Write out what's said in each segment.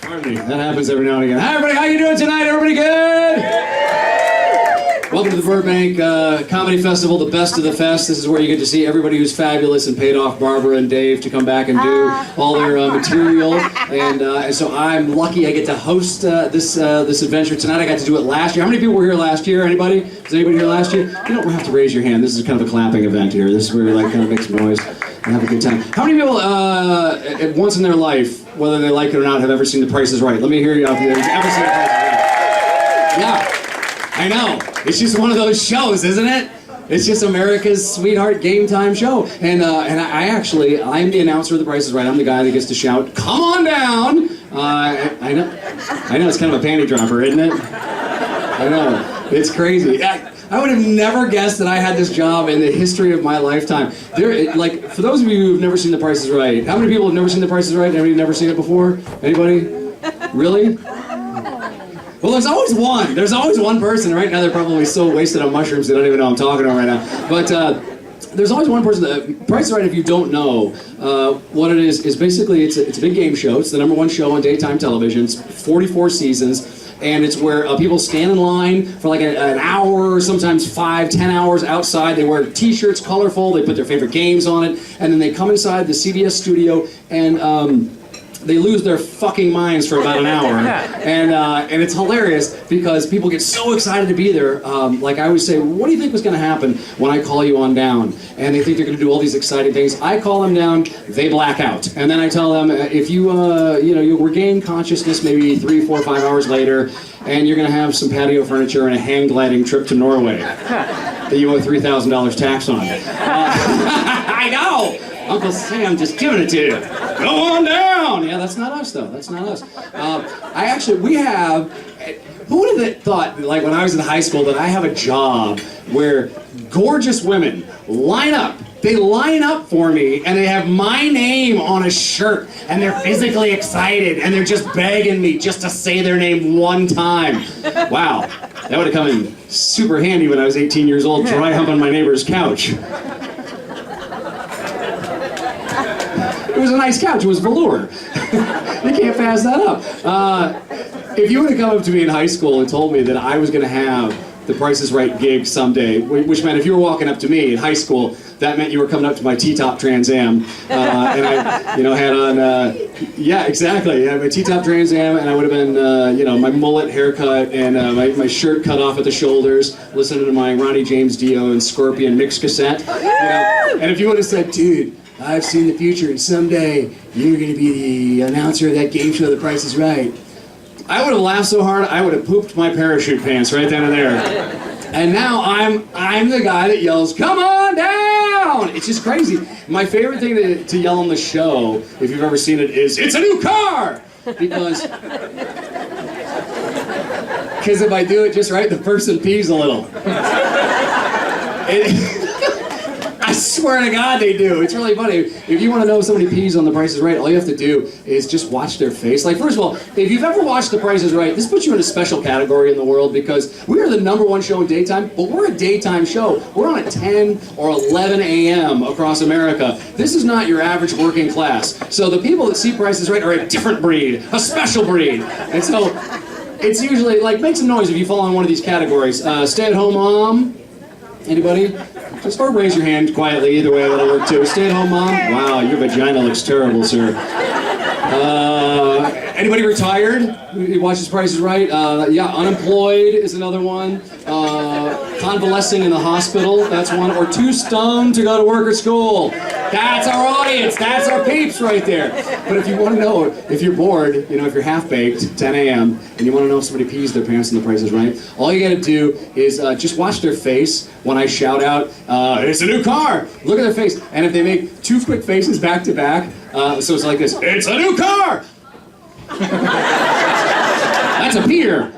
Pardon me. That happens every now and again. Hi, everybody. How you doing tonight? Everybody good? Welcome to the Burbank Comedy Festival, the best of the fest. This is where you get to see everybody who's fabulous and paid off Barbara and Dave to come back and do all their material. And so I'm lucky I get to host this adventure tonight. I got to do it last year. How many people were here last year? Anybody? Was anybody here last year? You don't have to raise your hand. This is kind of a clapping event here. This is where you like kind of make some noise and have a good time. How many people once in their life, whether they like it or not, have ever seen The Price is Right? Let me hear you out there. Ever seen The Price is Right? Yeah. I know. It's just one of those shows, isn't it? It's just America's sweetheart game time show. And I'm the announcer of The Price is Right. I'm the guy that gets to shout, "Come on down!" I know it's kind of a panty dropper, isn't it? I know. It's crazy. I would have never guessed that I had this job in the history of my lifetime. For those of you who've never seen The Price is Right, how many people have never seen The Price is Right? Anybody never seen it before? Anybody? Really? Well, there's always one. There's always one person. Right now, they're probably so wasted on mushrooms they don't even know I'm talking about right now. But there's always one person. Price is Right, if you don't know what it is basically it's a big game show. It's the #1 show on daytime television. It's 44 seasons. And it's where people stand in line for like an hour, sometimes 5, 10 hours outside. They wear t-shirts, colorful. They put their favorite games on it. And then they come inside the CBS studio and they lose their fucking minds for about an hour. And it's hilarious because people get so excited to be there. Like I always say, what do you think was going to happen when I call you on down? And they think they're going to do all these exciting things. I call them down, they black out. And then I tell them, if you regain consciousness maybe 3, 4, 5 hours later, and you're going to have some patio furniture and a hang gliding trip to Norway that you owe $3,000 tax on. I know! Uncle Sam just giving it to you. Go on down! Yeah, that's not us, though. That's not us. We have... Who would have thought, like when I was in high school, that I have a job where gorgeous women line up. They line up for me, and they have my name on a shirt, and they're physically excited, and they're just begging me just to say their name one time. Wow, that would have come in super handy when I was 18 years old, dry humping my neighbor's couch. It was a nice couch. It was velour. You can't pass that up. If you would have come up to me in high school and told me that I was going to have the Price is Right gig someday, which meant if you were walking up to me in high school, that meant you were coming up to my T-top Trans Am, and I, had on, yeah, exactly, my T-top Trans Am, and I would have been, my mullet haircut and my shirt cut off at the shoulders, listening to my Ronnie James Dio and Scorpion mix cassette, and if you would have said, dude, I've seen the future, and someday you're going to be the announcer of that game show, The Price is Right. I would have laughed so hard, I would have pooped my parachute pants right then and there. And now I'm the guy that yells, "Come on down!" It's just crazy. My favorite thing to yell on the show, if you've ever seen it, is, "It's a new car!" Because if I do it just right, the person pees a little. I swear to God they do. It's really funny. If you want to know if somebody pees on The Price is Right, all you have to do is just watch their face. Like, first of all, if you've ever watched The Price is Right, this puts you in a special category in the world because we are the #1 show in daytime, but we're a daytime show. We're on at 10 or 11 a.m. across America. This is not your average working class. So the people that see Price is Right are a different breed, a special breed. And so it's usually, like, make some noise if you fall in one of these categories. Stay-at-home mom. Anybody? Just or raise your hand quietly, either way that'll work too. Stay-at-home mom? Wow, your vagina looks terrible, sir. Anybody retired? Who watches Price is Right? Yeah, unemployed is another one. Convalescing in the hospital, that's one. Or too stoned to go to work or school. That's our audience, that's our peeps right there. But if you want to know, if you're bored, if you're half-baked, 10 a.m., and you want to know if somebody pees their pants in The Price is Right, all you got to do is just watch their face when I shout out, "It's a new car!" Look at their face, and if they make 2 quick faces back to back, so it's like this, "It's a new car!" That's a peer.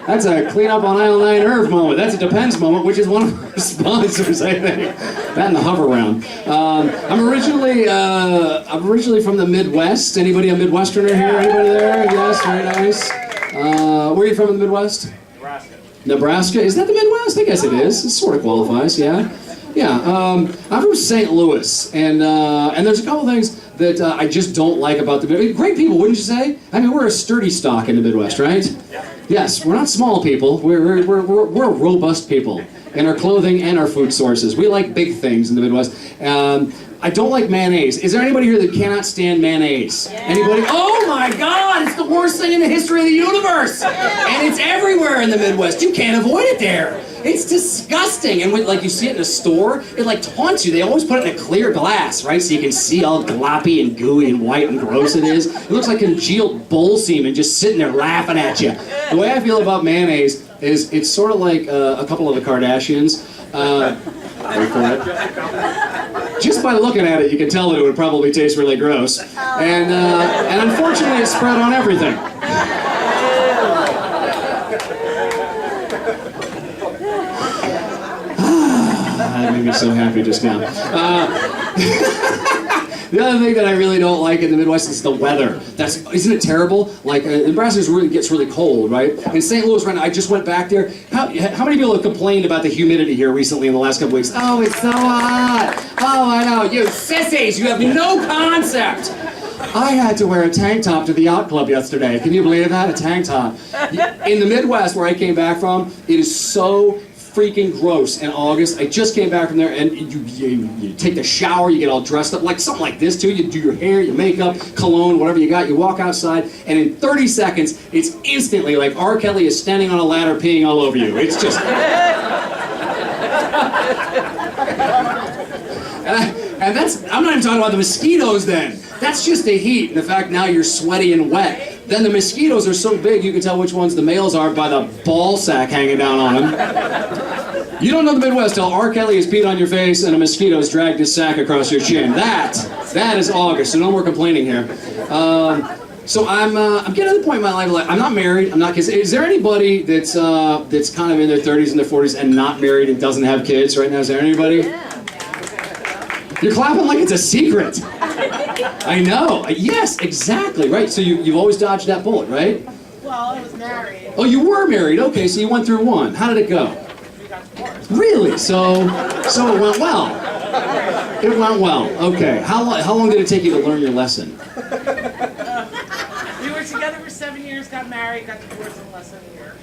That's a clean up on aisle 9 Irv moment. That's a Depends moment, which is one of our sponsors, I think. That and the hover round. I'm originally from the Midwest. Anybody a Midwesterner here? Anybody there? Yes, very nice. Where are you from in the Midwest? Nebraska. Nebraska? Is that the Midwest? I guess it is. It sort of qualifies, yeah. Yeah, I'm from St. Louis, and there's a couple things that I just don't like about the Midwest. Great people, wouldn't you say? I mean, we're a sturdy stock in the Midwest, right? Yes, we're not small people. We're robust people in our clothing and our food sources. We like big things in the Midwest. I don't like mayonnaise. Is there anybody here that cannot stand mayonnaise? Yeah. Anybody? Oh my God, it's the worst thing in the history of the universe. And it's everywhere in the Midwest. You can't avoid it there. It's disgusting. And when, like, you see it in a store, it like taunts you. They always put it in a clear glass, right? So you can see how gloppy and gooey and white and gross it is. It looks like congealed bull semen just sitting there laughing at you. The way I feel about mayonnaise is it's sort of like a couple of the Kardashians. Wait for it. Just by looking at it, you can tell that it would probably taste really gross. And unfortunately, it's spread on everything. That made me so happy just now. The other thing that I really don't like in the Midwest is the weather. Isn't it terrible? Like, Nebraska gets really cold, right? In St. Louis right now, I just went back there. How many people have complained about the humidity here recently in the last couple weeks? Oh, it's so hot. Oh, I know. You sissies, you have no concept. I had to wear a tank top to the yacht club yesterday. Can you believe that? A tank top. In the Midwest, where I came back from, it is so freaking gross in August. I just came back from there, and you take the shower, you get all dressed up, like something like this too. You do your hair, your makeup, cologne, whatever you got. You walk outside, and in 30 seconds, it's instantly like R. Kelly is standing on a ladder peeing all over you. It's just... and I'm not even talking about the mosquitoes then. That's just the heat and the fact now you're sweaty and wet. Then the mosquitoes are so big you can tell which ones the males are by the ball sack hanging down on them. You don't know the Midwest till R. Kelly has peed on your face and a mosquito's dragged his sack across your chin. That is August, so no more complaining here. So I'm getting to the point in my life, like, I'm not married, I'm not kids. Is there anybody that's kind of in their 30s and their 40s and not married and doesn't have kids right now? Is there anybody? You're clapping like it's a secret. I know. Yes, exactly. Right. So you've always dodged that bullet, right? Well, I was married. Oh, you were married. Okay, so you went through one. How did it go? We got divorced. Really? So it went well. It went well. Okay. How long did it take you to learn your lesson? We were together for 7 years, got married, got divorced in less than a year.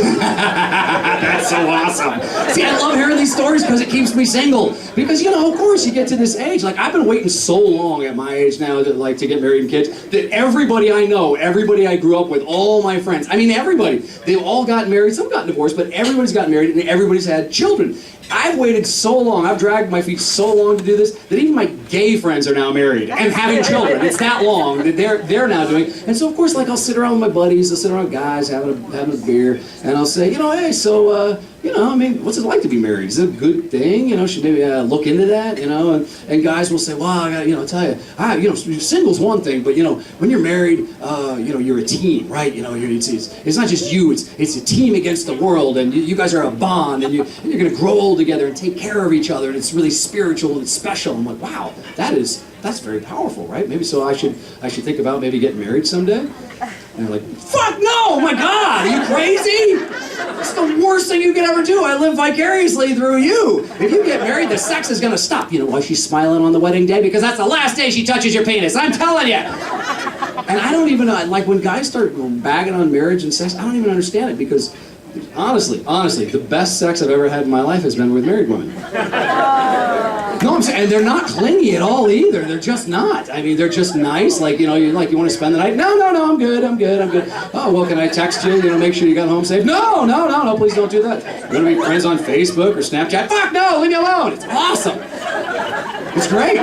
That's so awesome. See, I love hearing these stories because it keeps me single. Because, you know, of course, you get to this age. Like, I've been waiting so long at my age now to get married and kids that everybody I know, everybody I grew up with, all my friends, I mean, everybody, they've all gotten married. Some got divorced, but everybody's gotten married and everybody's had children. I've waited so long, I've dragged my feet so long to do this, that even my gay friends are now married and having children. It's that long that they're now doing. And so, of course, like, I'll sit around with my buddies, I'll sit around with guys having a beer, and I'll say, you know, hey, so, you know, I mean, what's it like to be married? Is it a good thing? You know, should maybe look into that, you know? And guys will say, well, I gotta, you know, tell you, you know, single's one thing, but, you know, when you're married, you know, you're a team, right? You know, it's not just you, it's a team against the world, and you guys are a bond, and you're gonna grow old together and take care of each other, and it's really spiritual and special. I'm like, wow, that's very powerful, right? Maybe so I should think about maybe getting married someday. And they're like, fuck no, oh my God, are you crazy? It's the worst thing you could ever do. I live vicariously through you. If you get married, the sex is gonna stop. You know why she's smiling on the wedding day? Because that's the last day she touches your penis. I'm telling you. And I don't even know, like, when guys start bagging on marriage and sex, I don't even understand it, because honestly, the best sex I've ever had in my life has been with married women. No, I'm saying, and they're not clingy at all either. They're just not. I mean, they're just nice. Like, you know, you want to spend the night? No, I'm good. Oh, well, can I text you? You know, make sure you got home safe? No, please don't do that. You want to be friends on Facebook or Snapchat? Fuck no, leave me alone. It's awesome. It's great.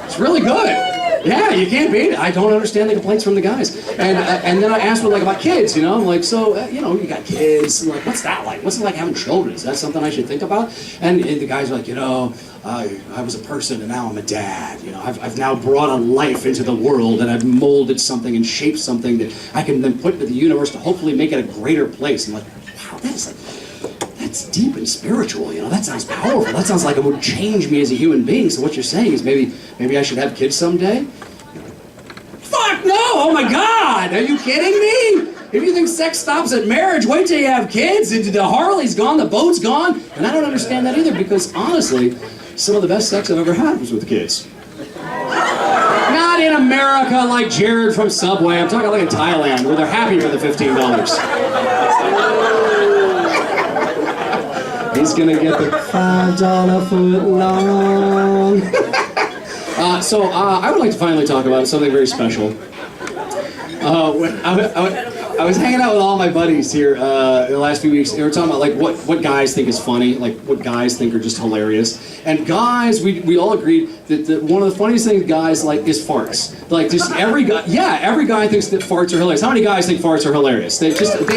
It's really good. Yeah, you can't beat it. I don't understand the complaints from the guys. And then I asked her, like, about kids, you know. I'm like, so, you know, you got kids. I'm like, what's that like? What's it like having children? Is that something I should think about? And the guys are like, you know, I was a person and now I'm a dad. You know, I've now brought a life into the world, and I've molded something and shaped something that I can then put to the universe to hopefully make it a greater place. I'm like, wow, that's deep and spiritual, you know. That sounds powerful. That sounds like it would change me as a human being. So what you're saying is maybe I should have kids someday? Fuck no! Oh my God! Are you kidding me? If you think sex stops at marriage, wait till you have kids. The Harley's gone, the boat's gone. And I don't understand that either because honestly, some of the best sex I've ever had was with kids. Not in America like Jared from Subway. I'm talking like in Thailand where they're happy for the $15. He's gonna get the $5 foot long. So I would like to finally talk about something very special. I was hanging out with all my buddies here in the last few weeks. They were talking about like what guys think is funny, like what guys think are just hilarious. And guys, we all agreed that one of the funniest things guys like is farts. Like just every guy thinks that farts are hilarious. How many guys think farts are hilarious? They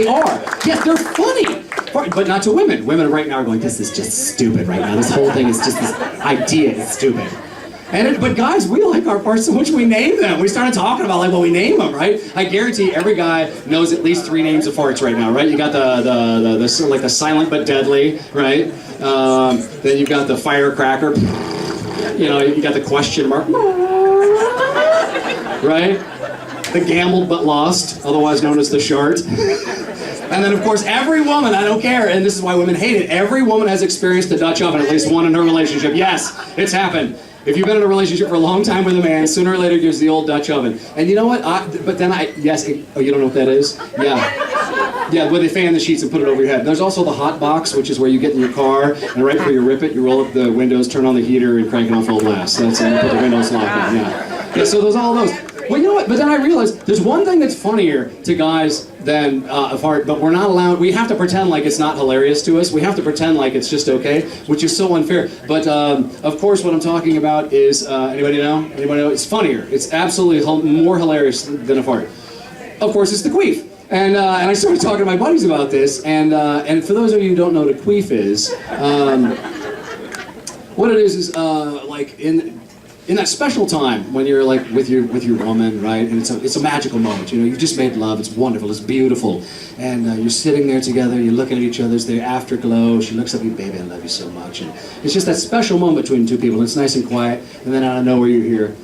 are. Yes, they're funny. But not to women. Women right now are going, this is just stupid right now. This whole thing is just this idea is stupid. But guys, we like our farts so much we name them. We started talking about like, well, we name them, right? I guarantee every guy knows at least 3 names of farts right now, right? You got the sort of like the silent but deadly, right? Then you've got the firecracker. You know, you got the question mark, right? The gambled but lost, otherwise known as the shart. And then, of course, every woman, I don't care, and this is why women hate it, every woman has experienced the Dutch oven at least one in her relationship. Yes, it's happened. If you've been in a relationship for a long time with a man, sooner or later there's the old Dutch oven. And you know what? Oh, you don't know what that is? Yeah. Yeah, where they fan the sheets and put it over your head. There's also the hot box, which is where you get in your car, and right before you rip it, you roll up the windows, turn on the heater, and crank it on full blast. That's it, you put the windows lock on, yeah. So there's all those. Well, you know what? But then I realized there's one thing that's funnier to guys than a fart, but we're not allowed. We have to pretend like it's not hilarious to us. We have to pretend like it's just okay, which is so unfair. But of course, what I'm talking about is anybody know? Anybody know? It's funnier. It's absolutely more hilarious than a fart. Of course, it's the queef. And I started talking to my buddies about this. And for those of you who don't know what a queef is, what it is like in that special time when you're like with your woman, right? And it's a magical moment. You know, you just made love. It's wonderful. It's beautiful. And you're sitting there together. You're looking at each other. There's the afterglow. She looks at you, baby, I love you so much. And it's just that special moment between two people. It's nice and quiet. And then out of nowhere you hear.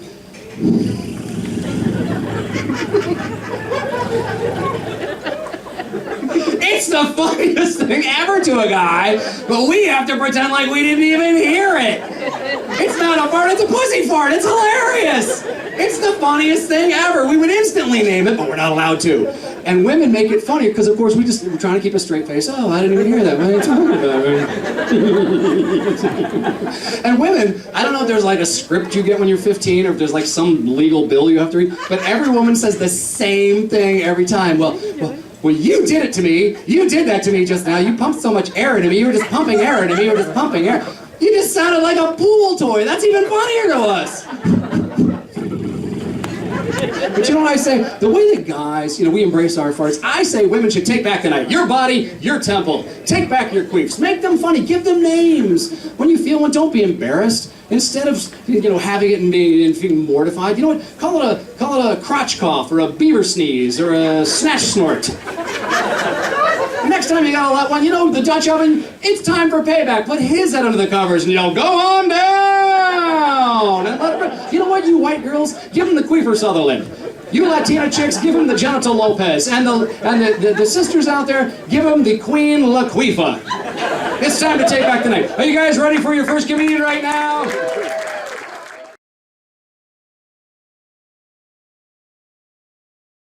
It's the funniest thing ever to a guy, but we have to pretend like we didn't even hear it. It's not a fart, it's a pussy fart. It's hilarious. It's the funniest thing ever. We would instantly name it, but we're not allowed to. And women make it funnier because, of course, we're trying to keep a straight face. Oh, I didn't even hear that. What are you talking about? And women, I don't know if there's like a script you get when you're 15 or if there's like some legal bill you have to read, but every woman says the same thing every time. Well, you did it to me. You did that to me just now. You pumped so much air into me. You were just pumping air into me. You were just pumping air. You just sounded like a pool toy. That's even funnier to us. But you know what I say? The way that guys, you know, we embrace our farts, I say women should take back the night. Your body, your temple. Take back your queefs. Make them funny. Give them names. When you feel one, don't be embarrassed. Instead of, you know, having it and feeling mortified, you know what? Call it a crotch cough or a beaver sneeze or a snatch snort. Next time you gotta let one, you know, the Dutch oven, it's time for payback. Put his head under the covers and yell, go on down! And you know what, you white girls? Give him the Queefer Sutherland. You Latina chicks, give him the Genital Lopez. And the sisters out there, give him the Queen La Queefa. It's time to take back the night. Are you guys ready for your first comedian right now?